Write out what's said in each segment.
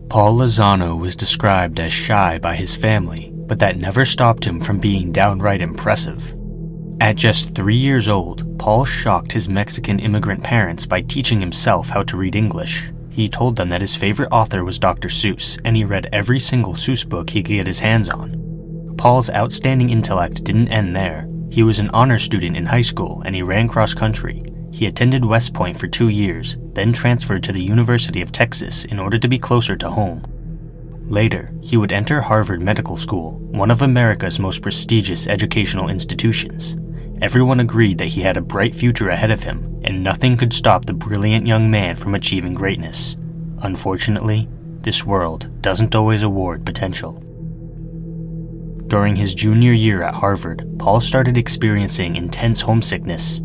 Paul Lozano was described as shy by his family, but that never stopped him from being downright impressive. At just 3 years old, Paul shocked his Mexican immigrant parents by teaching himself how to read English. He told them that his favorite author was Dr. Seuss, and he read every single Seuss book he could get his hands on. Paul's outstanding intellect didn't end there. He was an honor student in high school, and he ran cross-country. He attended West Point for 2 years, then transferred to the University of Texas in order to be closer to home. Later, he would enter Harvard Medical School, one of America's most prestigious educational institutions. Everyone agreed that he had a bright future ahead of him, and nothing could stop the brilliant young man from achieving greatness. Unfortunately, this world doesn't always award potential. During his junior year at Harvard, Paul started experiencing intense homesickness.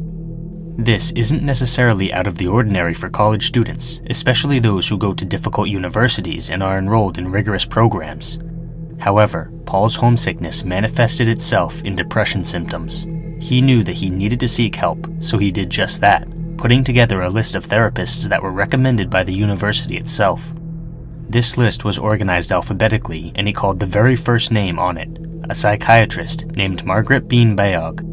This isn't necessarily out of the ordinary for college students, especially those who go to difficult universities and are enrolled in rigorous programs. However, Paul's homesickness manifested itself in depression symptoms. He knew that he needed to seek help, so he did just that, putting together a list of therapists that were recommended by the university itself. This list was organized alphabetically, and he called the very first name on it, a psychiatrist named Margaret Bean-Bayog.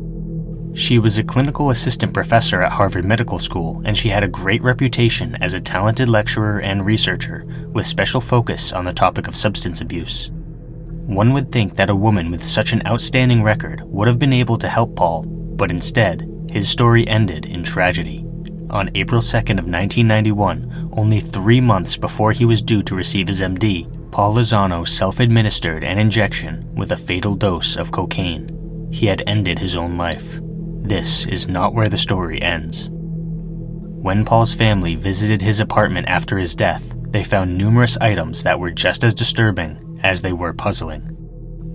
She was a clinical assistant professor at Harvard Medical School, and she had a great reputation as a talented lecturer and researcher, with special focus on the topic of substance abuse. One would think that a woman with such an outstanding record would have been able to help Paul, but instead, his story ended in tragedy. On April 2nd of 1991, only 3 months before he was due to receive his MD, Paul Lozano self-administered an injection with a fatal dose of cocaine. He had ended his own life. This is not where the story ends. When Paul's family visited his apartment after his death, they found numerous items that were just as disturbing as they were puzzling.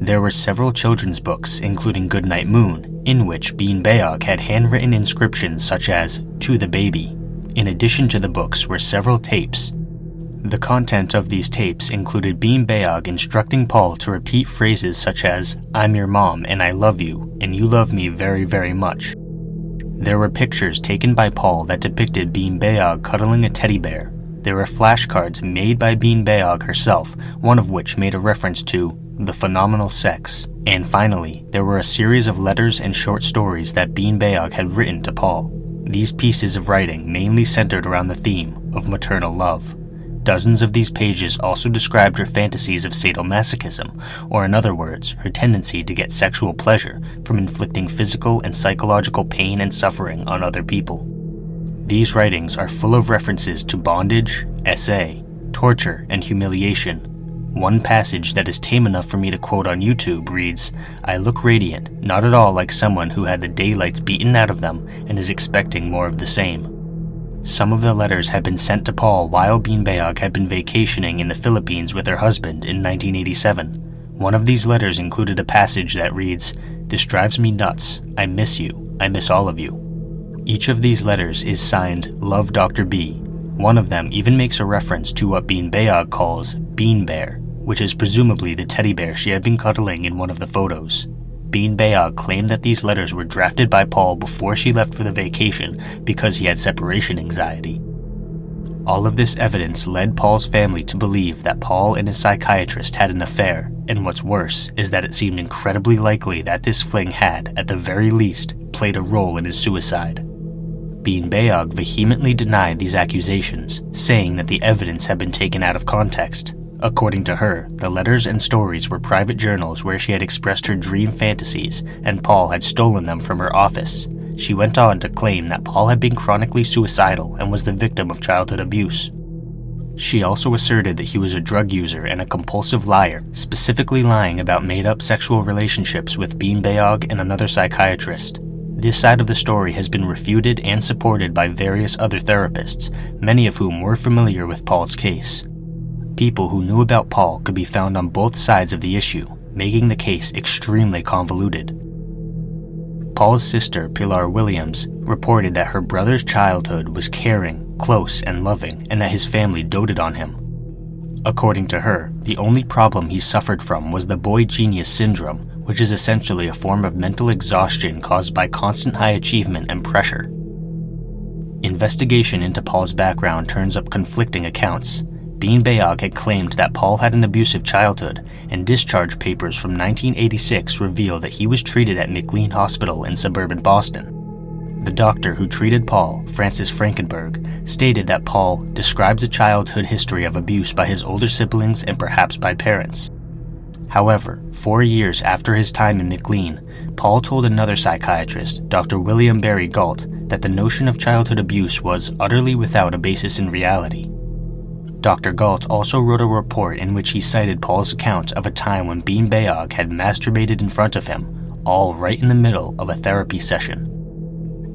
There were several children's books, including Goodnight Moon, in which Bean-Bayog had handwritten inscriptions such as, "To the baby." In addition to the books were several tapes. The content of these tapes included Bean-Bayog instructing Paul to repeat phrases such as, "I'm your mom and I love you, and you love me very, very much." There were pictures taken by Paul that depicted Bean-Bayog cuddling a teddy bear. There were flashcards made by Bean-Bayog herself, one of which made a reference to the phenomenal sex. And finally, there were a series of letters and short stories that Bean-Bayog had written to Paul. These pieces of writing mainly centered around the theme of maternal love. Dozens of these pages also described her fantasies of sadomasochism, or in other words, her tendency to get sexual pleasure from inflicting physical and psychological pain and suffering on other people. These writings are full of references to bondage, SA, torture, and humiliation. One passage that is tame enough for me to quote on YouTube reads, "I look radiant, not at all like someone who had the daylights beaten out of them and is expecting more of the same." Some of the letters had been sent to Paul while Bean-Bayog had been vacationing in the Philippines with her husband in 1987. One of these letters included a passage that reads, "This drives me nuts. I miss you. I miss all of you." Each of these letters is signed Love Dr. B. One of them even makes a reference to what Bean-Bayog calls Bean Bear, which is presumably the teddy bear she had been cuddling in one of the photos. Bean-Bayog claimed that these letters were drafted by Paul before she left for the vacation because he had separation anxiety. All of this evidence led Paul's family to believe that Paul and his psychiatrist had an affair, and what's worse is that it seemed incredibly likely that this fling had, at the very least, played a role in his suicide. Bean-Bayog vehemently denied these accusations, saying that the evidence had been taken out of context. According to her, the letters and stories were private journals where she had expressed her dream fantasies, and Paul had stolen them from her office. She went on to claim that Paul had been chronically suicidal and was the victim of childhood abuse. She also asserted that he was a drug user and a compulsive liar, specifically lying about made-up sexual relationships with Bean-Bayog and another psychiatrist. This side of the story has been refuted and supported by various other therapists, many of whom were familiar with Paul's case. People who knew about Paul could be found on both sides of the issue, making the case extremely convoluted. Paul's sister, Pilar Williams, reported that her brother's childhood was caring, close, and loving, and that his family doted on him. According to her, the only problem he suffered from was the boy genius syndrome, which is essentially a form of mental exhaustion caused by constant high achievement and pressure. Investigation into Paul's background turns up conflicting accounts. Bean-Bayog had claimed that Paul had an abusive childhood, and discharge papers from 1986 reveal that he was treated at McLean Hospital in suburban Boston. The doctor who treated Paul, Francis Frankenberg, stated that Paul describes a childhood history of abuse by his older siblings and perhaps by parents. However, 4 years after his time in McLean, Paul told another psychiatrist, Dr. William Barry Galt, that the notion of childhood abuse was utterly without a basis in reality. Dr. Galt also wrote a report in which he cited Paul's account of a time when Bean-Bayog had masturbated in front of him, all right in the middle of a therapy session.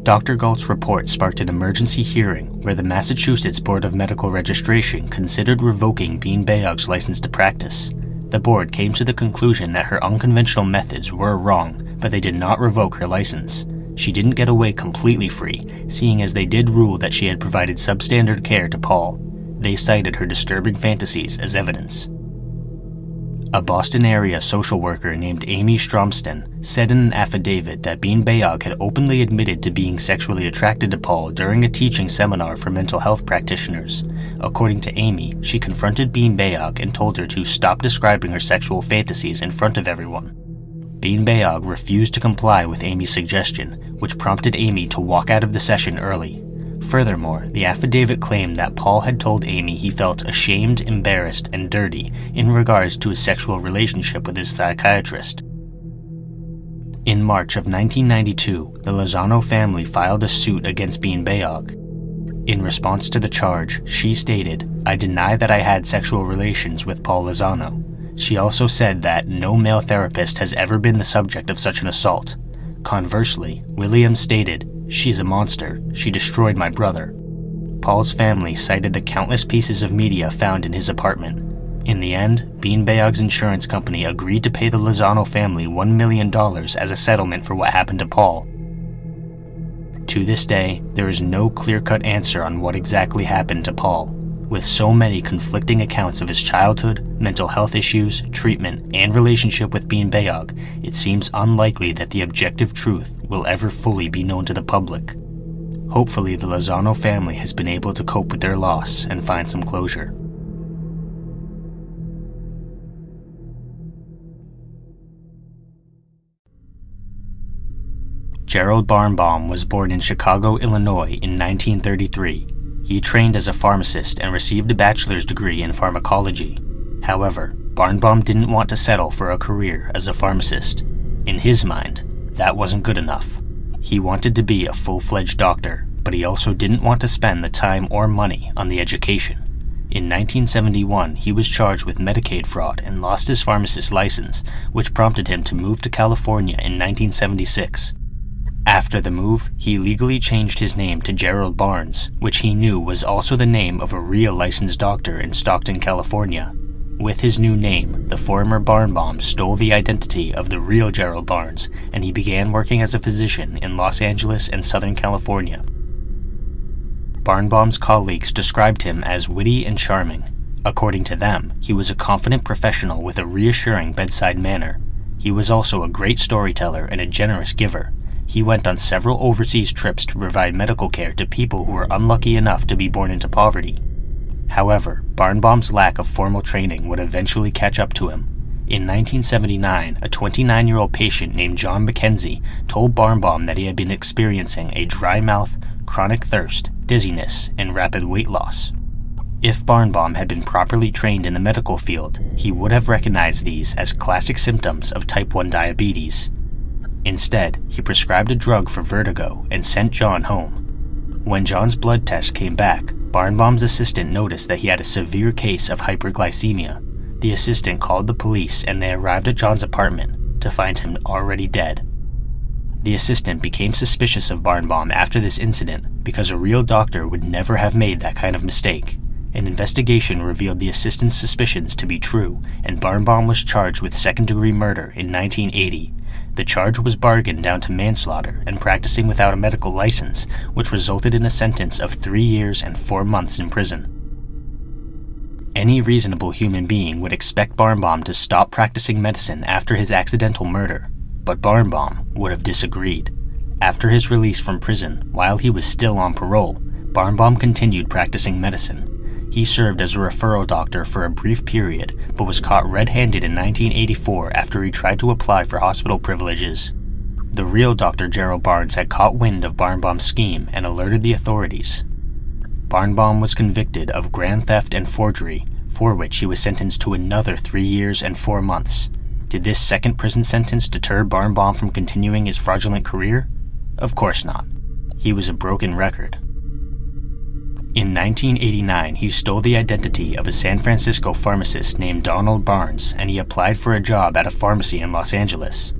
Dr. Galt's report sparked an emergency hearing where the Massachusetts Board of Medical Registration considered revoking Bean-Bayog's license to practice. The board came to the conclusion that her unconventional methods were wrong, but they did not revoke her license. She didn't get away completely free, seeing as they did rule that she had provided substandard care to Paul. They cited her disturbing fantasies as evidence. A Boston area social worker named Amy Stromsten said in an affidavit that Bean-Bayog had openly admitted to being sexually attracted to Paul during a teaching seminar for mental health practitioners. According to Amy, she confronted Bean-Bayog and told her to stop describing her sexual fantasies in front of everyone. Bean-Bayog refused to comply with Amy's suggestion, which prompted Amy to walk out of the session early. Furthermore, the affidavit claimed that Paul had told Amy he felt ashamed, embarrassed, and dirty in regards to his sexual relationship with his psychiatrist. In March of 1992, the Lozano family filed a suit against Bean-Bayog. In response to the charge, she stated, "I deny that I had sexual relations with Paul Lozano." She also said that no male therapist has ever been the subject of such an assault. Conversely, Williams stated, "She's a monster. She destroyed my brother." Paul's family cited the countless pieces of media found in his apartment. In the end, Bean-Bayog's insurance company agreed to pay the Lozano family $1 million as a settlement for what happened to Paul. To this day, there is no clear-cut answer on what exactly happened to Paul. With so many conflicting accounts of his childhood, mental health issues, treatment, and relationship with Bean-Bayog, it seems unlikely that the objective truth will ever fully be known to the public. Hopefully, the Lozano family has been able to cope with their loss and find some closure. Gerald Barnbaum was born in Chicago, Illinois in 1933. He trained as a pharmacist and received a bachelor's degree in pharmacology. However, Barnbaum didn't want to settle for a career as a pharmacist. In his mind, that wasn't good enough. He wanted to be a full-fledged doctor, but he also didn't want to spend the time or money on the education. In 1971, he was charged with Medicaid fraud and lost his pharmacist license, which prompted him to move to California in 1976. After the move, he legally changed his name to Gerald Barnes, which he knew was also the name of a real licensed doctor in Stockton, California. With his new name, the former Barnbaum stole the identity of the real Gerald Barnes, and he began working as a physician in Los Angeles and Southern California. Barnbaum's colleagues described him as witty and charming. According to them, he was a confident professional with a reassuring bedside manner. He was also a great storyteller and a generous giver. He went on several overseas trips to provide medical care to people who were unlucky enough to be born into poverty. However, Barnbaum's lack of formal training would eventually catch up to him. In 1979, a 29-year-old patient named John McKenzie told Barnbaum that he had been experiencing a dry mouth, chronic thirst, dizziness, and rapid weight loss. If Barnbaum had been properly trained in the medical field, he would have recognized these as classic symptoms of type 1 diabetes. Instead, he prescribed a drug for vertigo and sent John home. When John's blood test came back, Barnbaum's assistant noticed that he had a severe case of hyperglycemia. The assistant called the police and they arrived at John's apartment to find him already dead. The assistant became suspicious of Barnbaum after this incident because a real doctor would never have made that kind of mistake. An investigation revealed the assistant's suspicions to be true, and Barnbaum was charged with second-degree murder in 1980. The charge was bargained down to manslaughter and practicing without a medical license, which resulted in a sentence of 3 years and 4 months in prison. Any reasonable human being would expect Barnbaum to stop practicing medicine after his accidental murder, but Barnbaum would have disagreed. After his release from prison, while he was still on parole, Barnbaum continued practicing medicine. He served as a referral doctor for a brief period, but was caught red-handed in 1984 after he tried to apply for hospital privileges. The real Dr. Gerald Barnes had caught wind of Barnbaum's scheme and alerted the authorities. Barnbaum was convicted of grand theft and forgery, for which he was sentenced to another 3 years and 4 months. Did this second prison sentence deter Barnbaum from continuing his fraudulent career? Of course not. He was a broken record. In 1989, he stole the identity of a San Francisco pharmacist named Donald Barnes, and he applied for a job at a pharmacy in Los Angeles.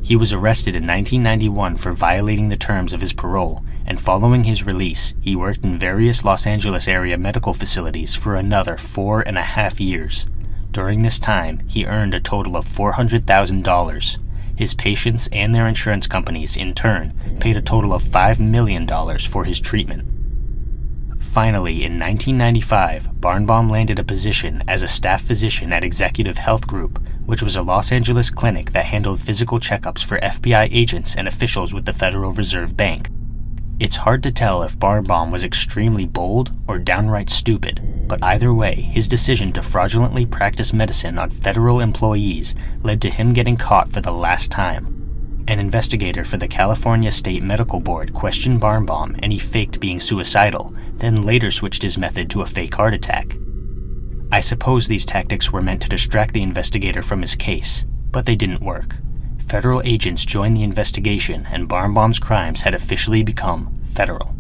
He was arrested in 1991 for violating the terms of his parole, and following his release, he worked in various Los Angeles area medical facilities for another 4.5 years. During this time, he earned a total of $400,000. His patients and their insurance companies, in turn, paid a total of $5 million for his treatment. Finally, in 1995, Barnbaum landed a position as a staff physician at Executive Health Group, which was a Los Angeles clinic that handled physical checkups for FBI agents and officials with the Federal Reserve Bank. It's hard to tell if Barnbaum was extremely bold or downright stupid, but either way, his decision to fraudulently practice medicine on federal employees led to him getting caught for the last time. An investigator for the California State Medical Board questioned Barnbaum and he faked being suicidal, then later switched his method to a fake heart attack. I suppose these tactics were meant to distract the investigator from his case, but they didn't work. Federal agents joined the investigation and Barnbaum's crimes had officially become federal.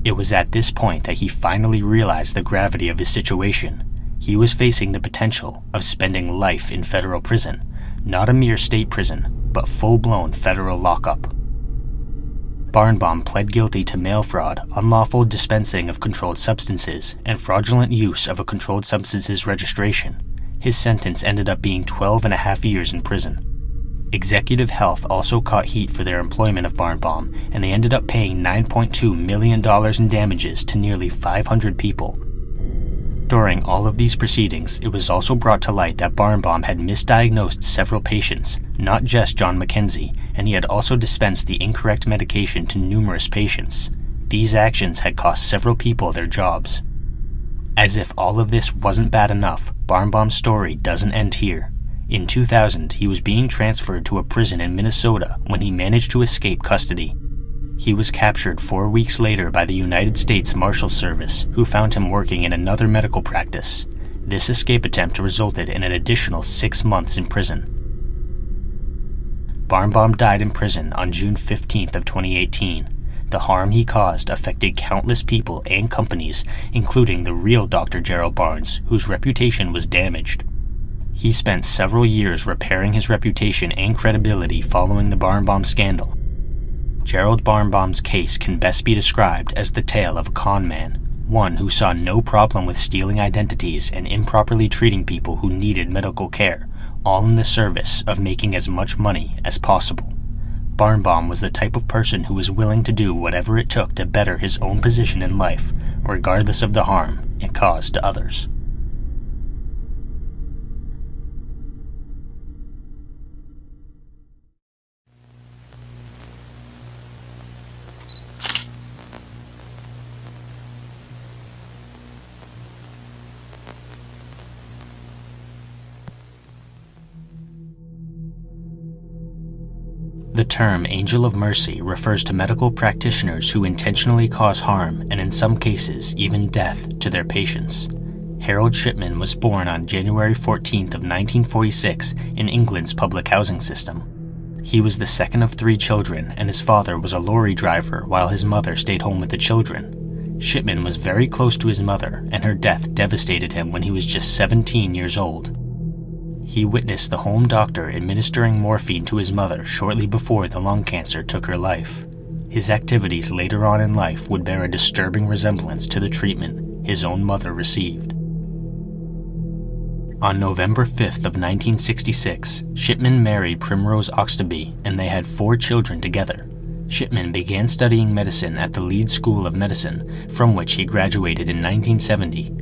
It was at this point that he finally realized the gravity of his situation. He was facing the potential of spending life in federal prison, not a mere state prison, but full-blown federal lockup. Barnbaum pled guilty to mail fraud, unlawful dispensing of controlled substances, and fraudulent use of a controlled substances registration. His sentence ended up being 12.5 years in prison. Executive Health also caught heat for their employment of Barnbaum, and they ended up paying $9.2 million in damages to nearly 500 people. During all of these proceedings, it was also brought to light that Barnbaum had misdiagnosed several patients, not just John Mackenzie, and he had also dispensed the incorrect medication to numerous patients. These actions had cost several people their jobs. As if all of this wasn't bad enough, Barnbaum's story doesn't end here. In 2000, he was being transferred to a prison in Minnesota when he managed to escape custody. He was captured 4 weeks later by the United States Marshal Service, who found him working in another medical practice. This escape attempt resulted in an additional 6 months in prison. Barnbaum died in prison on June 15th of 2018. The harm he caused affected countless people and companies, including the real Dr. Gerald Barnes, whose reputation was damaged. He spent several years repairing his reputation and credibility following the Barnbaum scandal. Gerald Barnbaum's case can best be described as the tale of a con man, one who saw no problem with stealing identities and improperly treating people who needed medical care, all in the service of making as much money as possible. Barnbaum was the type of person who was willing to do whatever it took to better his own position in life, regardless of the harm it caused to others. The term angel of mercy refers to medical practitioners who intentionally cause harm and in some cases even death to their patients. Harold Shipman was born on January 14th of 1946 in England's public housing system. He was the second of 3 children and his father was a lorry driver while his mother stayed home with the children. Shipman was very close to his mother and her death devastated him when he was just 17 years old. He witnessed the home doctor administering morphine to his mother shortly before the lung cancer took her life. His activities later on in life would bear a disturbing resemblance to the treatment his own mother received. On November 5th of 1966, Shipman married Primrose Oxtoby and they had 4 children together. Shipman began studying medicine at the Leeds School of Medicine, from which he graduated in 1970.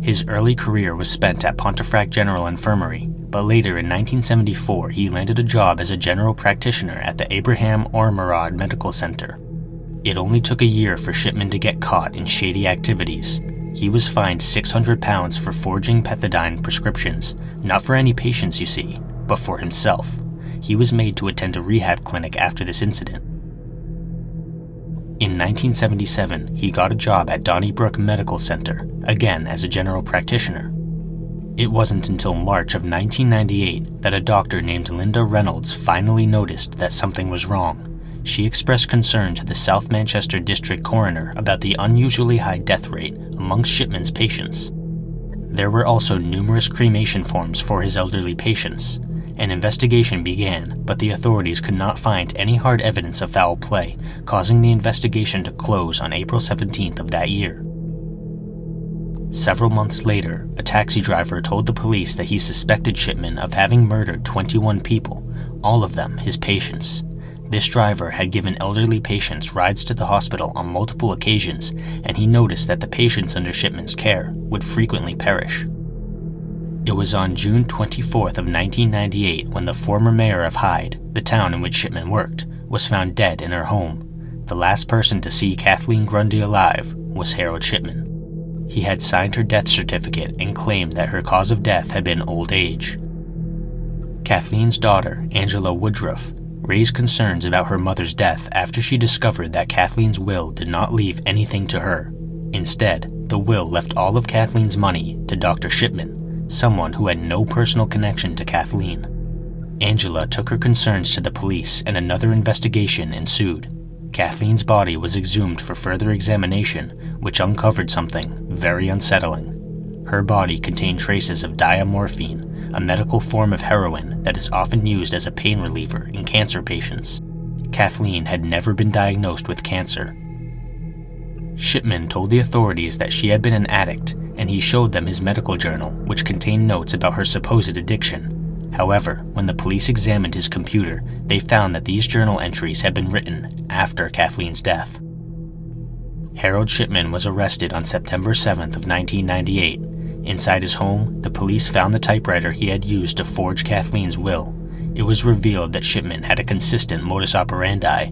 His early career was spent at Pontefract General Infirmary, but later in 1974 he landed a job as a general practitioner at the Abraham Ormerod Medical Center. It only took a year for Shipman to get caught in shady activities. He was fined 600 pounds for forging pethidine prescriptions, not for any patients, you see, but for himself. He was made to attend a rehab clinic after this incident. In 1977, he got a job at Donnybrook Medical Center, again as a general practitioner. It wasn't until March of 1998 that a doctor named Linda Reynolds finally noticed that something was wrong. She expressed concern to the South Manchester District Coroner about the unusually high death rate amongst Shipman's patients. There were also numerous cremation forms for his elderly patients. An investigation began, but the authorities could not find any hard evidence of foul play, causing the investigation to close on April 17th of that year. Several months later, a taxi driver told the police that he suspected Shipman of having murdered 21 people, all of them his patients. This driver had given elderly patients rides to the hospital on multiple occasions, and he noticed that the patients under Shipman's care would frequently perish. It was on June 24th of 1998 when the former mayor of Hyde, the town in which Shipman worked, was found dead in her home. The last person to see Kathleen Grundy alive was Harold Shipman. He had signed her death certificate and claimed that her cause of death had been old age. Kathleen's daughter, Angela Woodruff, raised concerns about her mother's death after she discovered that Kathleen's will did not leave anything to her. Instead, the will left all of Kathleen's money to Dr. Shipman, someone who had no personal connection to Kathleen. Angela took her concerns to the police and another investigation ensued. Kathleen's body was exhumed for further examination, which uncovered something very unsettling. Her body contained traces of diamorphine, a medical form of heroin that is often used as a pain reliever in cancer patients. Kathleen had never been diagnosed with cancer. Shipman told the authorities that she had been an addict, and he showed them his medical journal, which contained notes about her supposed addiction. However, when the police examined his computer, they found that these journal entries had been written after Kathleen's death. Harold Shipman was arrested on September 7th of 1998. Inside his home, the police found the typewriter he had used to forge Kathleen's will. It was revealed that Shipman had a consistent modus operandi.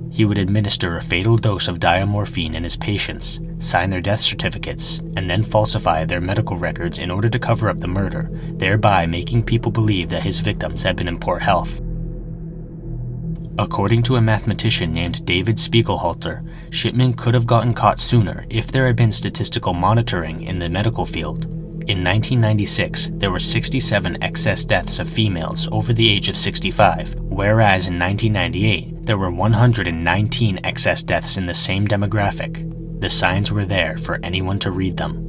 He would administer a fatal dose of diamorphine in his patients, sign their death certificates, and then falsify their medical records in order to cover up the murder, thereby making people believe that his victims had been in poor health. According to a mathematician named David Spiegelhalter, Shipman could have gotten caught sooner if there had been statistical monitoring in the medical field. In 1996, there were 67 excess deaths of females over the age of 65, whereas in 1998, there were 119 excess deaths in the same demographic. The signs were there for anyone to read them.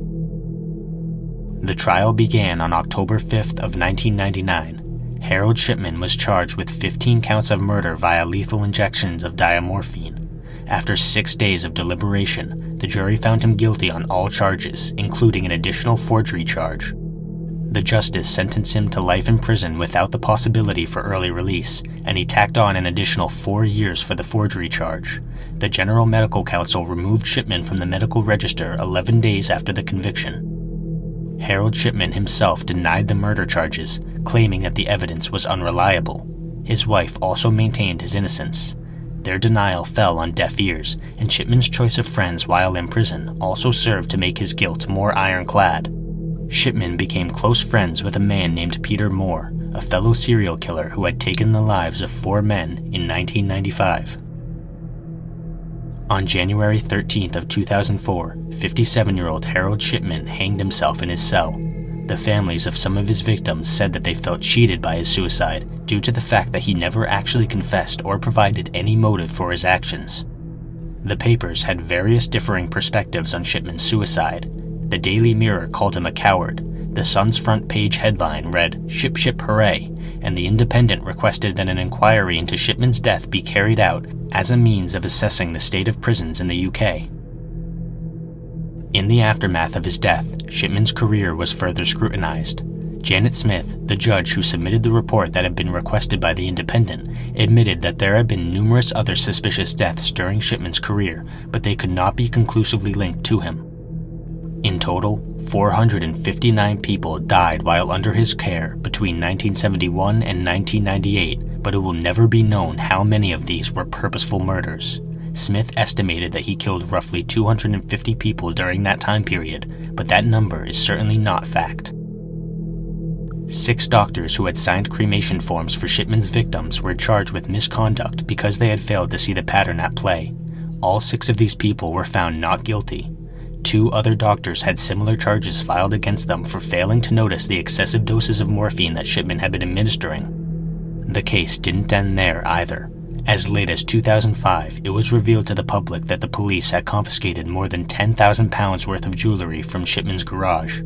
The trial began on October 5th of 1999. Harold Shipman was charged with 15 counts of murder via lethal injections of diamorphine. After 6 days of deliberation, the jury found him guilty on all charges, including an additional forgery charge. The justice sentenced him to life in prison without the possibility for early release, and he tacked on an additional 4 years for the forgery charge. The General Medical Council removed Shipman from the medical register 11 days after the conviction. Harold Shipman himself denied the murder charges, claiming that the evidence was unreliable. His wife also maintained his innocence. Their denial fell on deaf ears, and Shipman's choice of friends while in prison also served to make his guilt more ironclad. Shipman became close friends with a man named Peter Moore, a fellow serial killer who had taken the lives of 4 men in 1995. On January 13th of 2004, 57-year-old Harold Shipman hanged himself in his cell. The families of some of his victims said that they felt cheated by his suicide due to the fact that he never actually confessed or provided any motive for his actions. The papers had various differing perspectives on Shipman's suicide. The Daily Mirror called him a coward. The Sun's front page headline read, "Ship Ship Hooray," and The Independent requested that an inquiry into Shipman's death be carried out as a means of assessing the state of prisons in the UK. In the aftermath of his death, Shipman's career was further scrutinized. Janet Smith, the judge who submitted the report that had been requested by The Independent, admitted that there had been numerous other suspicious deaths during Shipman's career, but they could not be conclusively linked to him. In total, 459 people died while under his care between 1971 and 1998, but it will never be known how many of these were purposeful murders. Smith estimated that he killed roughly 250 people during that time period, but that number is certainly not fact. 6 doctors who had signed cremation forms for Shipman's victims were charged with misconduct because they had failed to see the pattern at play. All 6 of these people were found not guilty. 2 other doctors had similar charges filed against them for failing to notice the excessive doses of morphine that Shipman had been administering. The case didn't end there either. As late as 2005, it was revealed to the public that the police had confiscated more than 10,000 pounds worth of jewelry from Shipman's garage.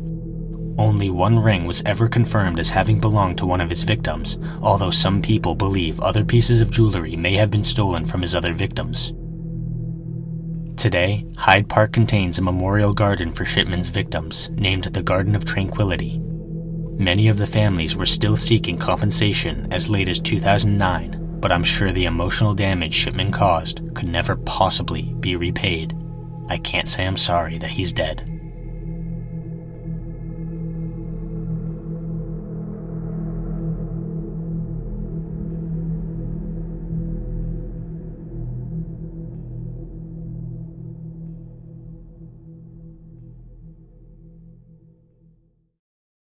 Only 1 ring was ever confirmed as having belonged to one of his victims, although some people believe other pieces of jewelry may have been stolen from his other victims. Today, Hyde Park contains a memorial garden for Shipman's victims, named the Garden of Tranquility. Many of the families were still seeking compensation as late as 2009, but I'm sure the emotional damage Shipman caused could never possibly be repaid. I can't say I'm sorry that he's dead.